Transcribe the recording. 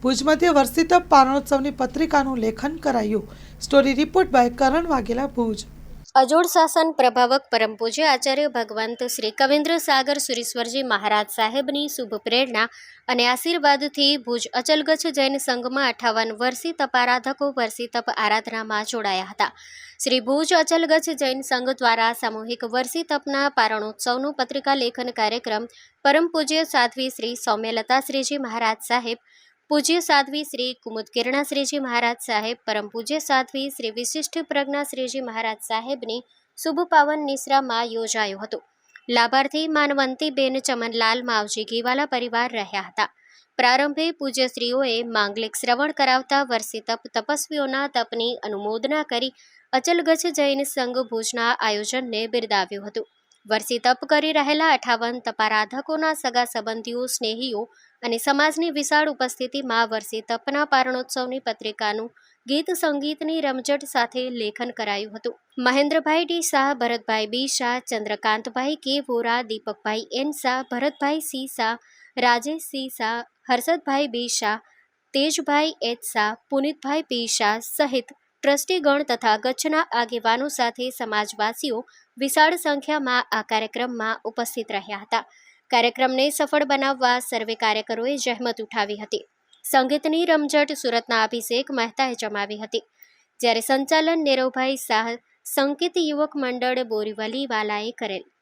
ભુજ મધ્ય વર્ષિત પારણોત્સવની પત્રિકાનું લેખન કરાયું. સ્ટોરી રિપોર્ટ બાય કરણ વાઘેલા, ભુજ. અજોડ શાસન પ્રભાવક પરમ પૂજ્ય આચાર્ય ભગવંત શ્રી કવિન્દ્ર સાગર સુરીશ્વરજી મહારાજ સાહેબની શુભ પ્રેરણા અને આશીર્વાદથી ભુજ અચલગચ્છ જૈન સંઘમાં 58 વર્ષી તપારાધકો વર્ષી તપ આરાધનામાં જોડાયા હતા. શ્રી ભુજ અચલગચ્છ જૈન સંઘ દ્વારા સામૂહિક વર્ષી તપના પારણોત્સવનું પત્રિકા લેખન કાર્યક્રમ પરમ પૂજ્ય સાધ્વી શ્રી સૌમ્યલતા શ્રીજી મહારાજ સાહેબ, પૂજ્ય સાધ્વી શ્રી કુમુદ કિરણા શ્રીજી મહારાજ સાહેબ, પરમ પૂજ્ય સાધ્વી શ્રી વિશિષ્ટ પ્રજ્ઞા શ્રીજી મહારાજ સાહેબની શુભ પાવન નિશ્રામાં યોજાયો હતો. લાભાર્થી માનવંતીબેન ચમનલાલ માવજી ઘીવાલા પરિવાર રહ્યા હતા. પ્રારંભે પૂજ્યશ્રીઓએ માંગલિક શ્રવણ કરાવતા વર્ષી તપસ્વીઓના તપની અનુમોદના કરી અચલગચ્છ જૈન સંઘ ભુજના આયોજનને બિરદાવ્યું હતું. વર્ષી તપ કરી રહેલા 58 તપારાધકોના સગા સંબંધીઓ, સ્નેહીઓ અને સમાજની વિશાળ ઉપસ્થિતિમાં વર્ષી તપના પારણોત્સવની પત્રિકાનું ગીત સંગીતની રમઝટ સાથે લેખન કરાયું હતું. મહેન્દ્રભાઈ ડી શાહ, ભરતભાઈ બી શાહ, ચંદ્રકાંતભાઈ કે વોરા, દીપકભાઈ એન શાહ, ભરતભાઈ સી શાહ, રાજેશ સી શાહ, હર્ષદભાઈ બી શાહ, તેજભાઈ એચ શાહ, પુનિતભાઈ પી શાહ સહિત ટ્રસ્ટીગણ તથા કચ્છના આગેવાનો સાથે સમાજવાસીઓ વિશાળ સંખ્યામાં આ કાર્યક્રમમાં ઉપસ્થિત રહ્યા હતા. કાર્યક્રમને સફળ બનાવવા સર્વે કાર્યકરોએ જહેમત ઉઠાવી હતી. સંગીતની રમઝટ સુરતના અભિષેક મહેતાએ જમાવી હતી, જ્યારે સંચાલન નીરવભાઈ શાહ, સંકેત યુવક મંડળ બોરીવલી વાલાએ કરેલ.